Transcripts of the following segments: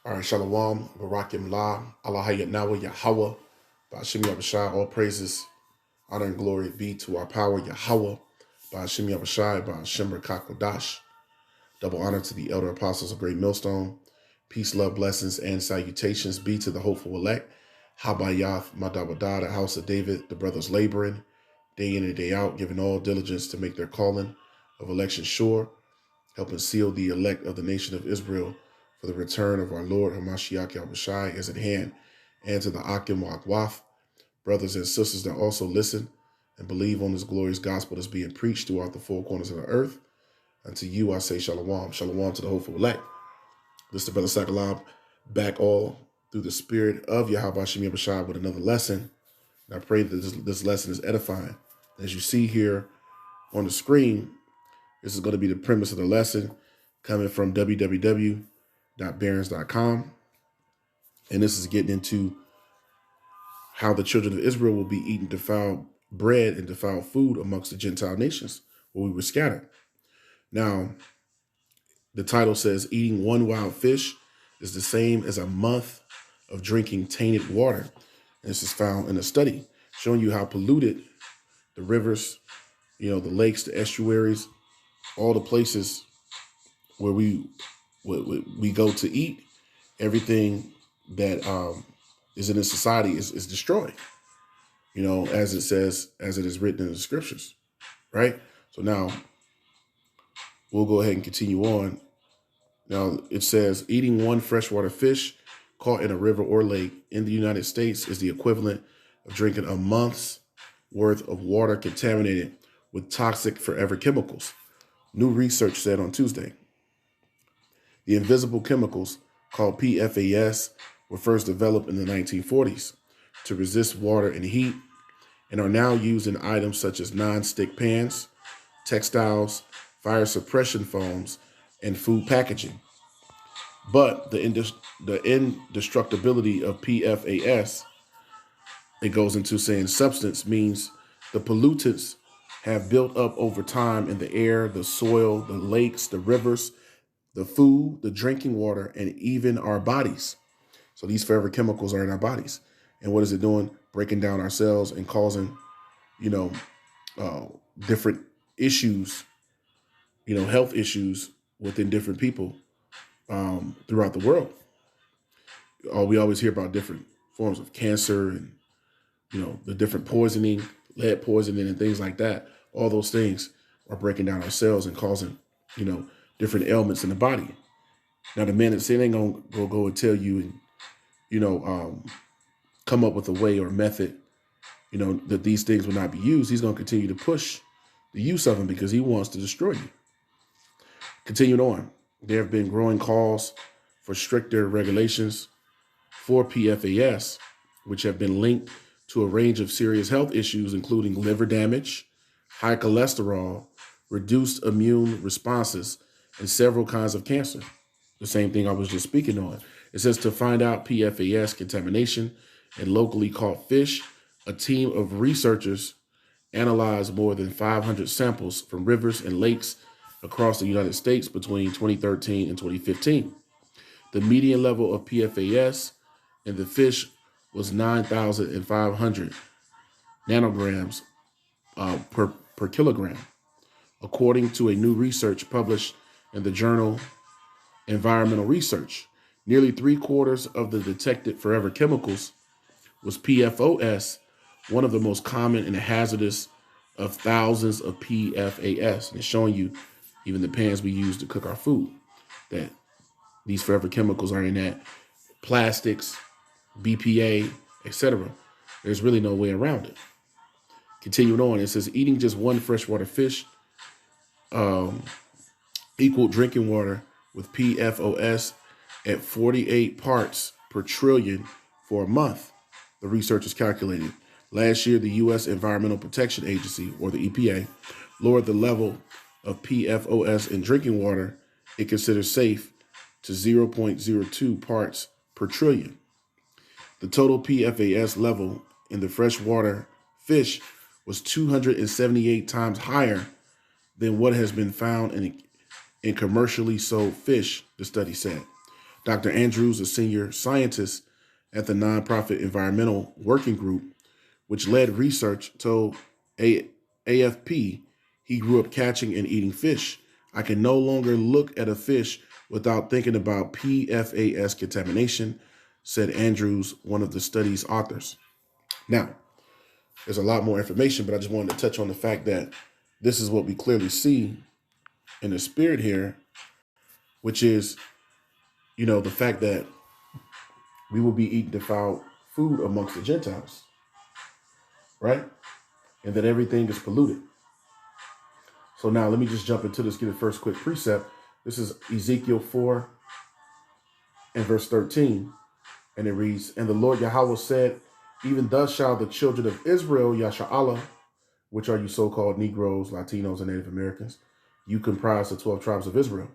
All right, Shalom, Barakim La, Allah Hayat Nawa, Yahweh, Ba'ashim Yabashai, all praises, honor and glory be to our power, Yahweh, Ba'ashim Yabashai, Ba'ashim Rakakodash. Double honor to the elder apostles of Great Millstone. Peace, love, blessings, and salutations be to the hopeful elect. Habayath, Madabada, the house of David, the brothers laboring, day in and day out, giving all diligence to make their calling of election sure, helping seal the elect of the nation of Israel for the return of our Lord Hamashiach Yahushai is at hand, and to the Akim Wakwaf, brothers and sisters that also listen and believe on this glorious gospel that's being preached throughout the four corners of the earth. Unto you I say shalom. Shalom to the hopeful elect. This is the brother Sakalab, back all through the spirit of Yahweh Shem Yahushai with another lesson. And I pray that this lesson is edifying. As you see here on the screen, this is going to be the premise of the lesson coming from www.barons.com. And this is getting into how the children of Israel will be eating defiled bread and defiled food amongst the Gentile nations where we were scattered. Now, the title says, eating one wild fish is the same as a month of drinking tainted water. And this is found in a study showing you how polluted the rivers, the lakes, the estuaries, all the places where we go to eat, everything that is in this society is destroyed, as it says, as it is written in the scriptures, right? So now we'll go ahead and continue on. Now it says eating one freshwater fish caught in a river or lake in the United States is the equivalent of drinking a month's worth of water contaminated with toxic forever chemicals. New research said on Tuesday. The invisible chemicals, called PFAS, were first developed in the 1940s to resist water and heat and are now used in items such as non-stick pans, textiles, fire suppression foams, and food packaging. But the indestructibility of PFAS, it goes into saying substance, means the pollutants have built up over time in the air, the soil, the lakes, the rivers, the food, the drinking water, and even our bodies. So these forever chemicals are in our bodies. And what is it doing? Breaking down our cells and causing, different issues, health issues within different people throughout the world. We always hear about different forms of cancer and, the different poisoning, lead poisoning and things like that. All those things are breaking down our cells and causing, different ailments in the body. Now, the man that said ain't gonna go and tell you and, come up with a way or method, that these things will not be used. He's going to continue to push the use of them because he wants to destroy you. Continuing on, there have been growing calls for stricter regulations for PFAS, which have been linked to a range of serious health issues, including liver damage, high cholesterol, reduced immune responses, and several kinds of cancer. The same thing I was just speaking on. It says to find out PFAS contamination in locally caught fish, a team of researchers analyzed more than 500 samples from rivers and lakes across the United States between 2013 and 2015. The median level of PFAS in the fish was 9,500 nanograms per kilogram, according to a new research published in the journal Environmental Research. Nearly 3/4 of the detected forever chemicals was PFOS, one of the most common and hazardous of thousands of PFAS. And it's showing you even the pans we use to cook our food, that these forever chemicals are in that, plastics, BPA, etc. There's really no way around it. Continuing on, it says eating just one freshwater fish equaled drinking water with PFOS at 48 parts per trillion for a month, the researchers calculated. Last year, the U.S. Environmental Protection Agency, or the EPA, lowered the level of PFOS in drinking water it considers safe to 0.02 parts per trillion. The total PFAS level in the freshwater fish was 278 times higher than what has been found in commercially sold fish, the study said. Dr. Andrews, a senior scientist at the nonprofit Environmental Working Group, which led research, told AFP he grew up catching and eating fish. I can no longer look at a fish without thinking about PFAS contamination, said Andrews, one of the study's authors. Now, there's a lot more information, but I just wanted to touch on the fact that this is what we clearly see in the spirit here, which is, the fact that we will be eating defiled food amongst the Gentiles, right? And that everything is polluted. So now let me just jump into this, get the first quick precept. This is Ezekiel 4 and verse 13. And it reads, and the Lord Yahweh said, even thus shall the children of Israel, Yasha'Allah, which are you so-called Negroes, Latinos, and Native Americans, you comprise the 12 tribes of Israel,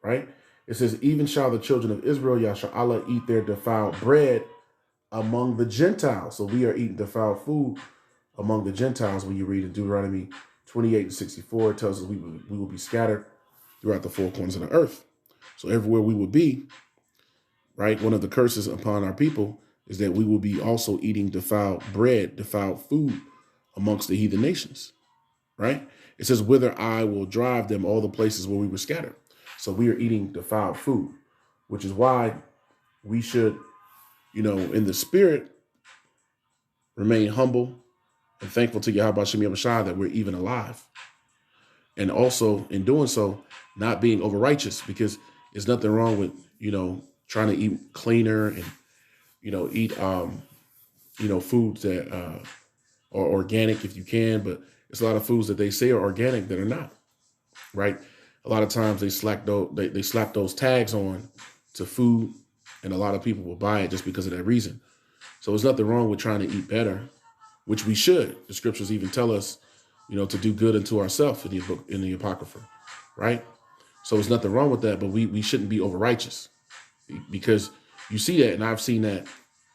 right? It says, even shall the children of Israel, Yasha'Allah, eat their defiled bread among the Gentiles. So we are eating defiled food among the Gentiles. When you read in Deuteronomy 28:64, it tells us we will be scattered throughout the four corners of the earth. So everywhere we will be, right, one of the curses upon our people is that we will be also eating defiled bread, defiled food amongst the heathen nations, right? It says, whither I will drive them, all the places where we were scattered. So we are eating defiled food, which is why we should, in the spirit, remain humble and thankful to Yahweh Shem Yahweh that we're even alive. And also, in doing so, not being over-righteous, because there's nothing wrong with, trying to eat cleaner and, eat, foods that are organic if you can, but it's a lot of foods that they say are organic that are not, right? A lot of times they slap those tags on to food, and a lot of people will buy it just because of that reason. So there's nothing wrong with trying to eat better, which we should. The scriptures even tell us, to do good unto ourselves in the book, in the Apocrypha, right? So there's nothing wrong with that, but we shouldn't be over righteous, because you see that, and I've seen that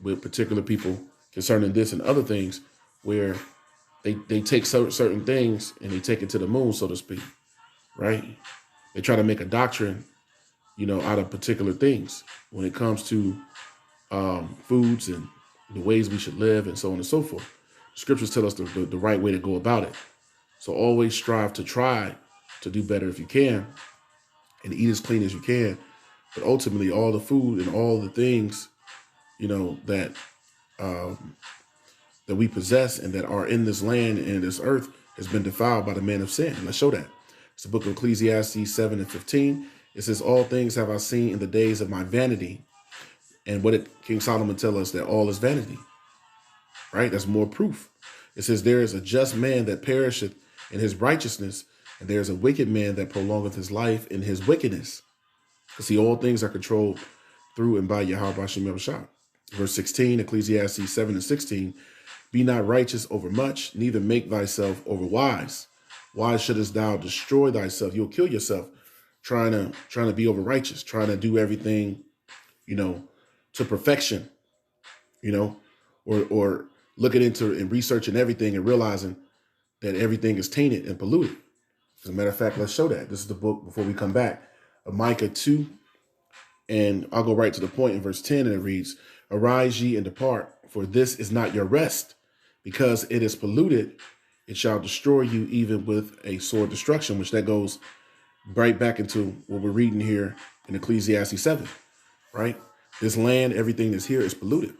with particular people concerning this and other things, where they take certain things and they take it to the moon, so to speak, right? They try to make a doctrine, out of particular things when it comes to foods and the ways we should live and so on and so forth. The scriptures tell us the right way to go about it. So always strive to try to do better if you can and eat as clean as you can. But ultimately, all the food and all the things, that we possess and that are in this land and this earth has been defiled by the man of sin. Let's show that. It's the book of Ecclesiastes 7 and 15. It says, all things have I seen in the days of my vanity. And what did King Solomon tell us? That all is vanity, right? That's more proof. It says, there is a just man that perisheth in his righteousness, and there is a wicked man that prolongeth his life in his wickedness. See, all things are controlled through and by Yahweh Hashem Yahushua. Verse 16, Ecclesiastes 7 and 16, be not righteous over much, neither make thyself over wise. Why shouldest thou destroy thyself? You'll kill yourself trying to be over righteous, trying to do everything, to perfection, or looking into and researching everything and realizing that everything is tainted and polluted. As a matter of fact, let's show that. This is the book, before we come back, of Micah 2. And I'll go right to the point in verse 10, and it reads, arise ye and depart, for this is not your rest. Because it is polluted, it shall destroy you even with a sword destruction, which that goes right back into what we're reading here in Ecclesiastes 7, right? This land, everything that's here is polluted.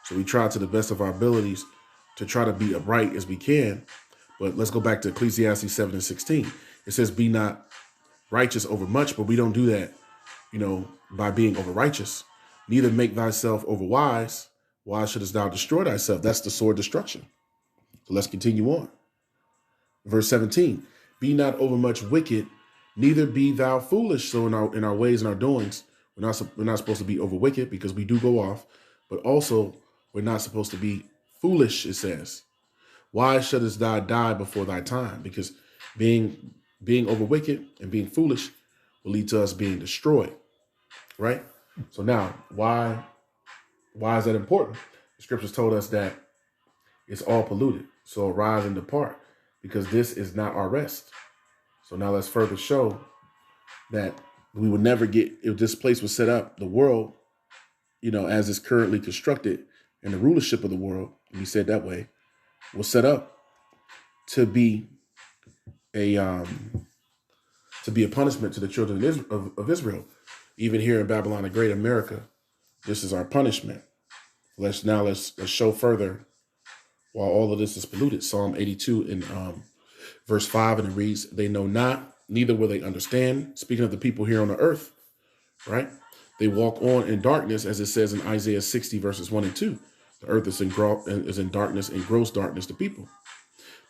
So we try to the best of our abilities to try to be upright as we can. But let's go back to Ecclesiastes 7 and 16. It says, be not righteous over much, but we don't do that, by being over righteous. Neither make thyself over wise. Why shouldest thou destroy thyself? That's the sword destruction. So let's continue on. Verse 17, be not overmuch wicked, neither be thou foolish. So in our ways and our doings, we're not supposed to be over wicked, because we do go off, but also we're not supposed to be foolish, it says. Why shouldest thou die before thy time? Because being over wicked and being foolish will lead to us being destroyed, right? So now, why is that important? The scriptures told us that it's all polluted. So arise and depart, because this is not our rest. So now let's further show that We would never get, if this place was set up, the world, as it's currently constructed, and the rulership of the world, to be said that way, was set up to be a punishment to the children of Israel. Even here in Babylon the Great, America, this is our punishment. Let's show further while all of this is polluted. Psalm 82 in verse 5, and it reads, "They know not, neither will they understand." Speaking of the people here on the earth, right? They walk on in darkness, as it says in Isaiah 60 verses 1 and 2. The earth is in darkness and gross darkness to people.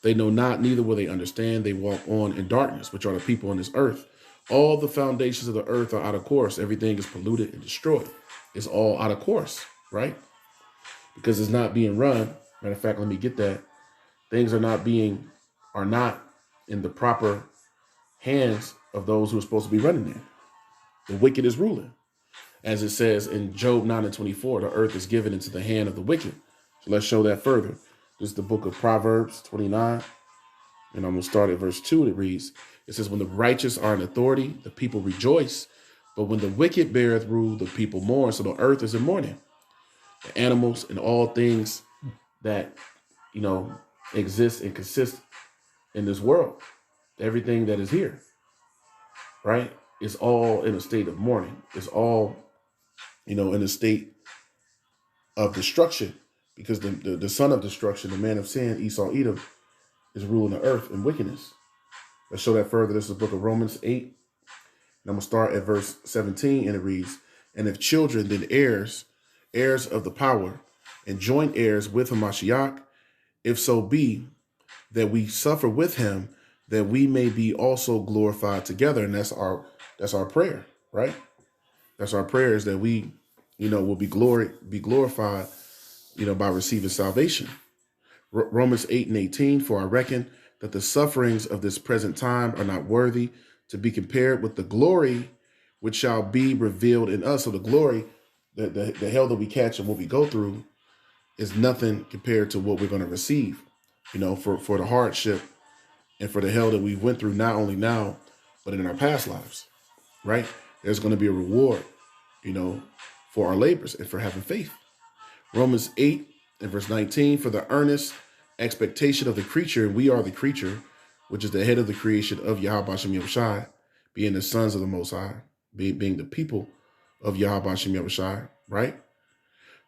They know not, neither will they understand. They walk on in darkness, which are the people on this earth. All the foundations of the earth are out of course. Everything is polluted and destroyed. It's all out of course, right? Because it's not being run. Matter of fact, let me get that. Things are not in the proper hands of those who are supposed to be running there. The wicked is ruling. As it says in Job 9 and 24, the earth is given into the hand of the wicked. So let's show that further. This is the book of Proverbs 29. And I'm going to start at verse 2. It reads, it says, "When the righteous are in authority, the people rejoice. But when the wicked beareth rule, the people mourn." So the earth is in mourning. The animals and all things that, exist and consist in this world, everything that is here, right, is all in a state of mourning. It's all, in a state of destruction, because the son of destruction, the man of sin, Esau, Edom, is ruling the earth in wickedness. Let's show that further. This is the book of Romans 8. And I'm going to start at verse 17, and it reads, "And if children, then heirs, heirs of the power, and joint heirs with Hamashiach, if so be that we suffer with him, that we may be also glorified together." And that's our prayer, right? That's our prayer, is that we, will be glorified, by receiving salvation. Romans 8 and 18, "For I reckon that the sufferings of this present time are not worthy to be compared with the glory which shall be revealed in us." So the glory, the hell that we catch and what we go through, is nothing compared to what we're going to receive, for the hardship and for the hell that we went through, not only now, but in our past lives, right? There's going to be a reward, for our labors and for having faith. Romans 8 and verse 19, "For the earnest expectation of the creature," and we are the creature, which is the head of the creation of Yahweh Hashem Yahushai, being the sons of the Most High, being the people of Yahweh Hashem Yahushai, right?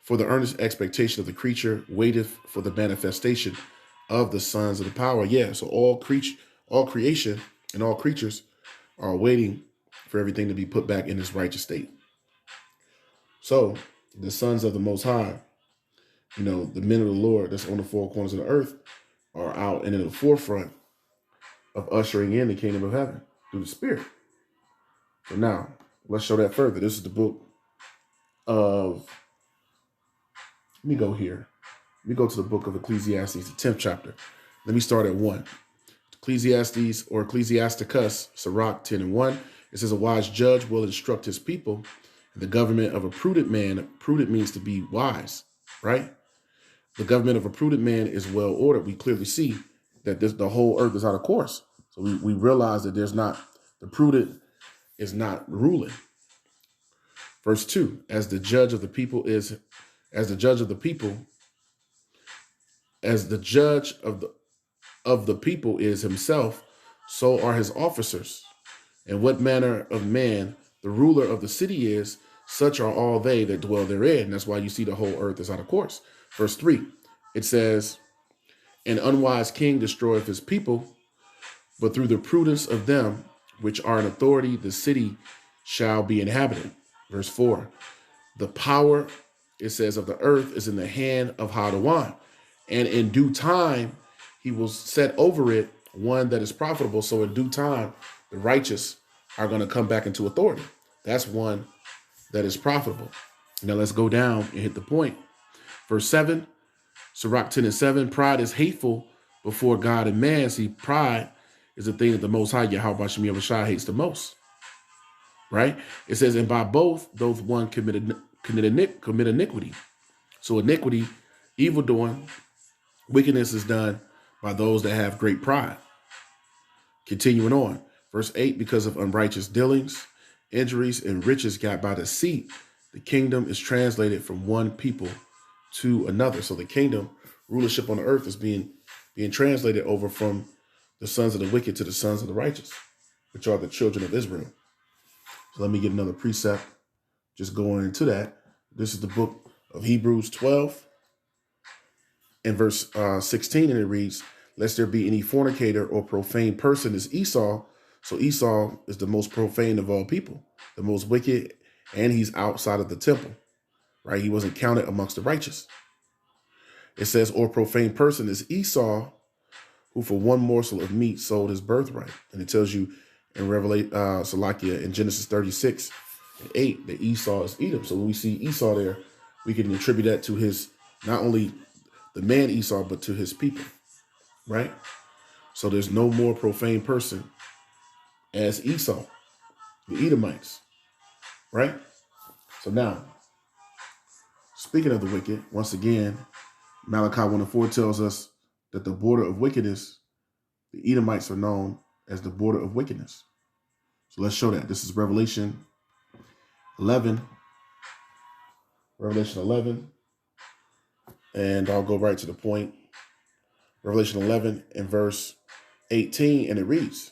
"For the earnest expectation of the creature waiteth for the manifestation of the sons of the power." Yeah, so all creation and all creatures are waiting for everything to be put back in its righteous state. So the sons of the Most High, the men of the Lord that's on the four corners of the earth, are out and in the forefront of ushering in the kingdom of heaven through the Spirit. So now, let's show that further. This is the book of, let me go here. Let me go to the book of Ecclesiastes, the 10th chapter. Let me start at 1. Ecclesiastes, or Ecclesiasticus, Sirach 10 and 1. It says, "A wise judge will instruct his people, and the government of a prudent man," prudent means to be wise, right? "The government of a prudent man is well ordered." We clearly see that the whole earth is out of course. So we realize that the prudent is not ruling. Verse 2, as the judge of the people is himself, so are his officers. And what manner of man the ruler of the city is, such are all they that dwell therein. And that's why you see the whole earth is out of course. Verse 3, it says, "An unwise king destroyeth his people, but through the prudence of them which are in authority, the city shall be inhabited." Verse 4, "The power," it says, "of the earth is in the hand of Hadawan, and in due time he will set over it one that is profitable." So in due time, the righteous are going to come back into authority. That's one that is profitable. Now let's go down and hit the point. Verse 7, Sirach 10 and 7, "Pride is hateful before God and man." See, pride is the thing that the Most High, Yahweh Hashem Yahushua, hates the most, right? It says, "And by both, those one commit iniquity." So iniquity, evil doing, wickedness is done by those that have great pride. Continuing on, verse 8, "Because of unrighteous dealings injuries, and riches got by deceit, the kingdom is translated from one people to another. So the kingdom, rulership on the earth, is being translated over from the sons of the wicked to the sons of the righteous, which are the children of Israel. So let me get another precept. Just going into that. This is the book of Hebrews 12 and verse 16, and it reads, lest there be any fornicator or profane person as Esau. So Esau is the most profane of all people, the most wicked, and he's outside of the temple, right? He wasn't counted amongst the righteous. It says, or profane person is Esau, who for one morsel of meat sold his birthright. And it tells you in Salakia in Genesis 36 and 8 that Esau is Edom. So when we see Esau there, we can attribute that to his, not only the man Esau, but to his people, right? So there's no more profane person as Esau, the Edomites, right? So now, speaking of the wicked, once again, Malachi 1:4 tells us that the border of wickedness, the Edomites are known as the border of wickedness. So let's show that. This is Revelation 11. Revelation 11. And I'll go right to the point. Revelation 11 and verse 18, and it reads,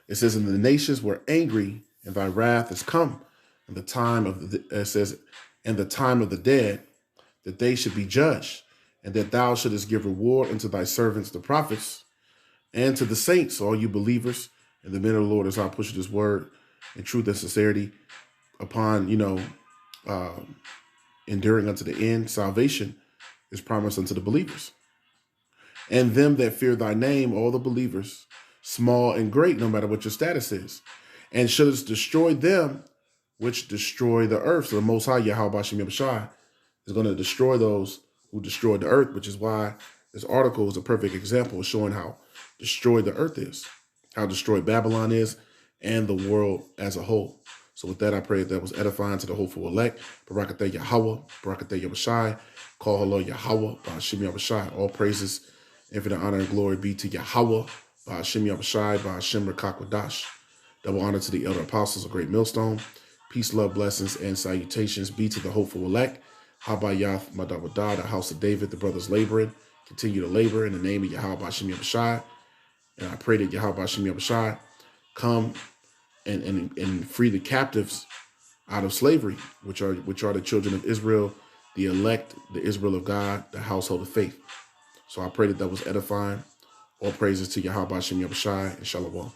it says, and the nations were angry, and thy wrath is come, and the time of the time of the dead, that they should be judged, and that thou shouldest give reward unto thy servants the prophets, and to the saints, all you believers, and the men of the Lord, as I push this word in truth and sincerity upon, enduring unto the end. Salvation is promised unto the believers. And them that fear thy name, all the believers, small and great, no matter what your status is, and shouldest destroy them which destroy the earth. So the Most High, Yahweh Bashem Yahushua, is going to destroy those who destroy the earth, which is why this article is a perfect example of showing how destroyed the earth is, how destroyed Babylon is, and the world as a whole. So with that, I pray that was edifying to the hopeful elect. Barakateh Yahweh, Barakateh Yahushua, call hello Yahweh, Bashem Yahushua. All praises, infinite honor and glory be to Yahweh, Bashem Yahushua, Bashem Rakakwadash. Double honor to the elder apostles of Great Millstone. Peace, love, blessings, and salutations be to the hopeful elect. Habayath Madawadah, the house of David, the brothers laboring. Continue to labor in the name of Yahweh Bashem Yahushua. And I pray that Yahweh Bashem Yahushua come and free the captives out of slavery, which are the children of Israel, the elect, the Israel of God, the household of faith. So I pray that was edifying. All praises to Yahweh Bashem Yahushua and Shalom.